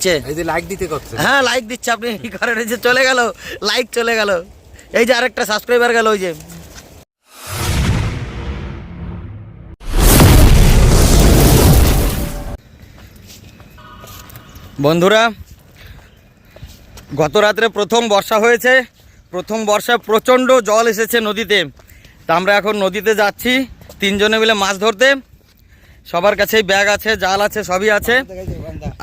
দিচ্ছে, এই যে লাইক দিতে করছে। হ্যাঁ লাইক দিচ্ছে। আপনি কি করেন? এই যে চলে গেল, লাইক চলে গেল। এই যে আরেকটা সাবস্ক্রাইবার গেল। ওই যে বন্ধুরা, গত রাত্রে প্রথম বর্ষা হয়েছে। প্রথম বর্ষায় প্রচণ্ড জল এসেছে নদীতে। তা আমরা এখন নদীতে যাচ্ছি 3 জনে মিলে মাছ ধরতে। সবার কাছেই ব্যাগ আছে, জাল আছে, সবই আছে।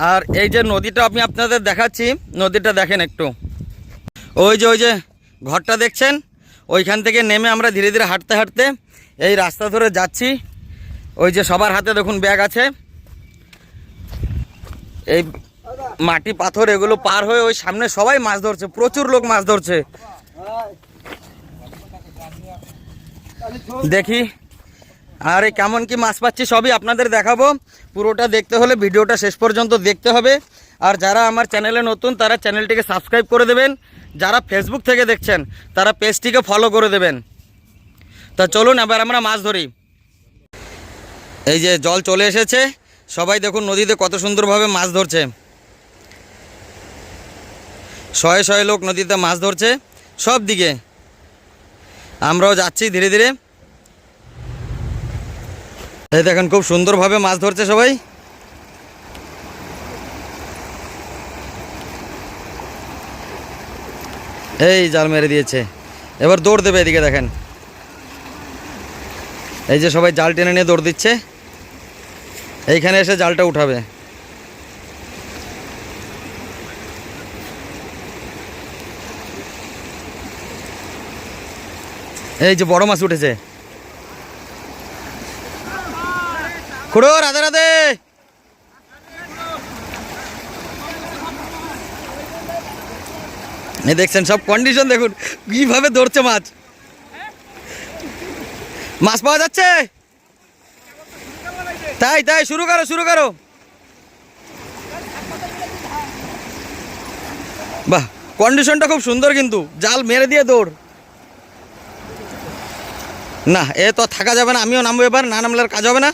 আর এই যে নদীটা আমি আপনাদের দেখাচ্ছি, নদীটা দেখেন একটু। ওই যে ঘরটা দেখছেন, ওইখান থেকে নেমে আমরা ধীরে ধীরে হাঁটতে হাঁটতে এই রাস্তা ধরে যাচ্ছি। ওই যে সবার হাতে দেখুন ব্যাগ আছে। এই মাটি পাথর এগুলো পার হয়ে ওই সামনে সবাই মাছ ধরছে, প্রচুর লোক মাছ ধরছে। দেখি আর এই কেমন কি মাছ পাচ্ছি সবই আপনাদের দেখাবো। পুরোটা দেখতে হলে ভিডিওটা শেষ পর্যন্ত দেখতে হবে। আর যারা আমার চ্যানেলে নতুন তারা চ্যানেলটিকে সাবস্ক্রাইব করে দেবেন। যারা ফেসবুক থেকে দেখছেন তারা পেজটিকে ফলো করে দেবেন। তা চলুন এবার আমরা মাছ ধরি। এই যে জল চলে এসেছে, সবাই দেখুন নদীতে কত সুন্দরভাবে মাছ ধরছে। শয়ে শয়ে লোক নদীতে মাছ ধরছে সব দিকে। আমরাও যাচ্ছি ধীরে ধীরে। এই দেখেন খুব সুন্দরভাবে মাছ ধরছে সবাই। এই জাল মেরে দিয়েছে, এবার দৌড় দেবে। এদিকে দেখেন, এই যে সবাই জাল টেনে নিয়ে দৌড় দিচ্ছে। এইখানে এসে জালটা উঠাবে। এই যে বড় মাছ উঠেছে। খুড়ো রাধে রাধে। এই দেখছেন সব কন্ডিশন দেখুন কিভাবে ধরছে মাছ। মাছ পাওয়া যাচ্ছে, তাই তাই শুরু করো শুরু করো। বাহ, কন্ডিশনটা খুব সুন্দর, কিন্তু জাল মেরে দিয়ে দৌড়। না এ তো থাকা যাবে না, আমিও নামবো এবার, না নামলে আর কাজ হবে না।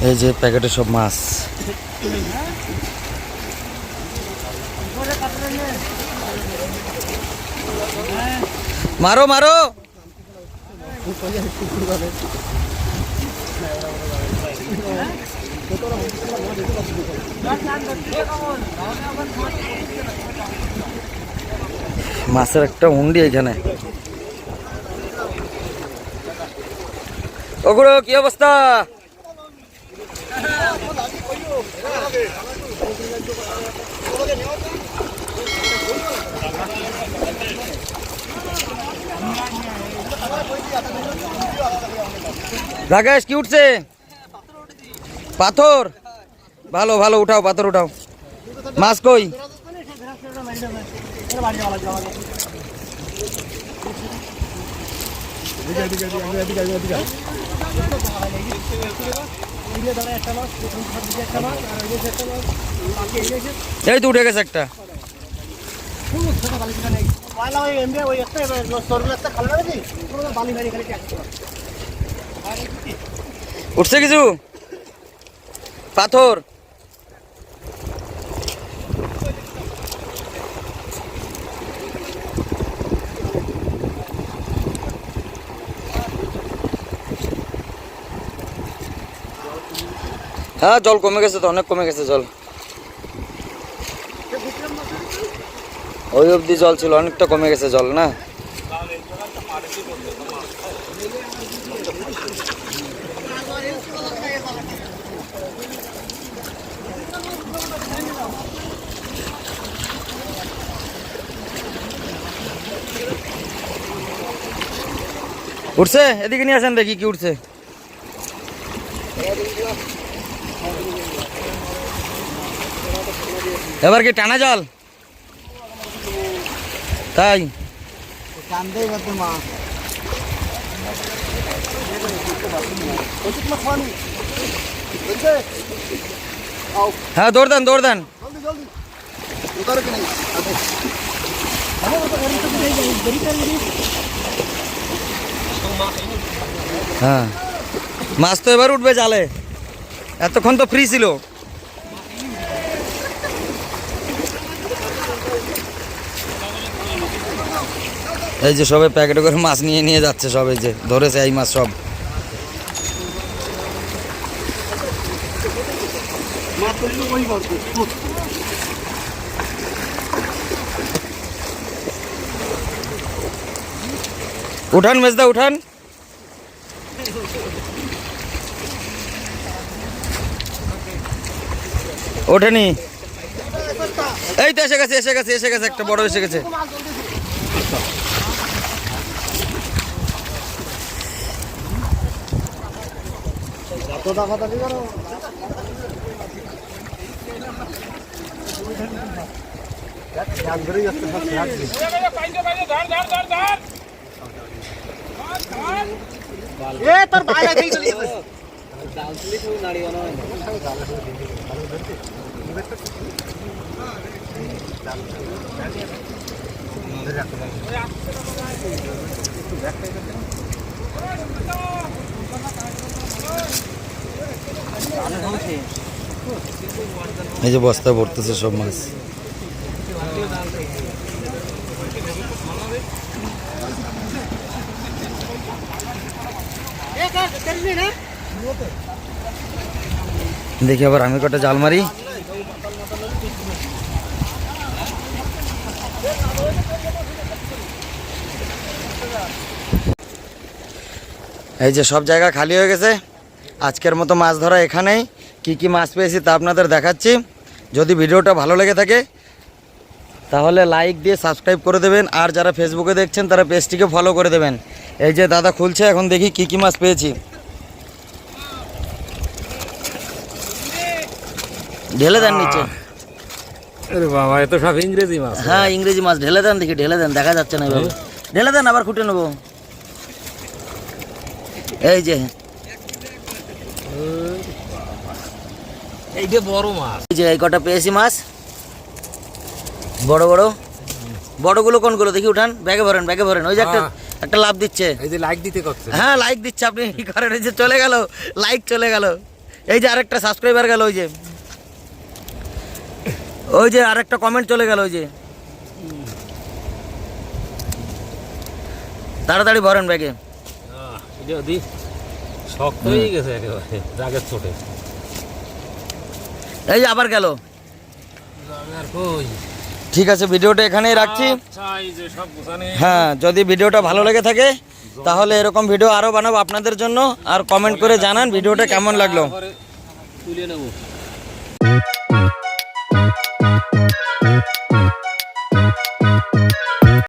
এই যে প্যাকেটে সব মাছ। মারো মারো। মাছের একটা উন্ডি এখানে। ওগুলো কি অবস্থা? রাকেশ কি উঠছে? পাথর? ভালো ভালো, উঠাও পাথর উঠাও। মাছ কই? এই তো উঠে গেছে একটা। উঠছে কিছু পাথর। হ্যাঁ জল কমে গেছে তো, অনেক কমে গেছে জল। ওই অবধি জল ছিল, অনেকটা কমে গেছে জল না। উঠছে, এদিকে নিয়ে আসেন দেখি কি উঠছে। এবার কি টানা জল? তাই হ্যাঁ দৌড় দেন দৌড় দেন। হ্যাঁ মাছ তো এবার উঠবে জালে, এতক্ষণ তো ফ্রি ছিল। এই যে সবাই প্যাকেটে করে মাছ নিয়ে নিয়ে যাচ্ছে, সব এই যে ধরেছে এই মাছ সব। উঠান মেজদা উঠান। ওঠেনি, এই তো এসে গেছে এসে গেছে এসে গেছে, একটা বড় এসে গেছে। এই যে বস্তা ভরতেছে সব মাছ। দেখি আবার আমি কটা জাল মারি। এই যে সব জায়গা খালি হয়ে গেছে, আজকের মতো মাছ ধরা এখানেই। কি কি মাছ পেয়েছি তা আপনাদের দেখাচ্ছি। যদি ভিডিওটা ভালো লেগে থাকে তাহলে লাইক দিয়ে সাবস্ক্রাইব করে দেবেন, আর যারা ফেসবুকে দেখছেন তারা পেজটিকে ফলো করে দেবেন। এই যে দাদা খুলছে, এখন দেখি কি কি মাছ পেয়েছি। ঢেলে দেন নিচে। আরে বাবা, এত সব ইংরেজি মাছ। হ্যাঁ ইংরেজি মাছ, ঢেলে দেন দেখি, ঢেলে দেন, দেখা যাচ্ছে না এভাবে। ঢেলে দেন, আবার খুঁটে নেবো। এই যে এই যে বড় মাছ, এই যে এই কটা পেয়েছি মাছ, বড় বড়। বড়গুলো কোনগুলো দেখি উঠান, ব্যাগে ভরেন ব্যাগে ভরেন। ওই যে একটা একটা লাভ দিচ্ছে, এই যে লাইক দিতে করছে। হ্যাঁ লাইক দিচ্ছে, আপনি কি করেন? এই যে চলে গেল লাইক, চলে গেল। এই যে আরেকটা সাবস্ক্রাইবার গেল, ওই যে ওই যে আরেকটা কমেন্ট চলে গেল। ওই যে তাড়াতাড়ি ভরেন ব্যাগে। যদি শক্ত হয়ে গেছে একেবারে রাগের চোটে। এই যে আবার গেল। ঠিক আছে, ভিডিওটা এখানেই রাখছি। হ্যাঁ, যদি ভিডিওটা ভালো লেগে থাকে তাহলে এরকম ভিডিও আরও বানাবো আপনাদের জন্য। আর কমেন্ট করে জানান ভিডিওটা কেমন লাগলো। তুলে নেব।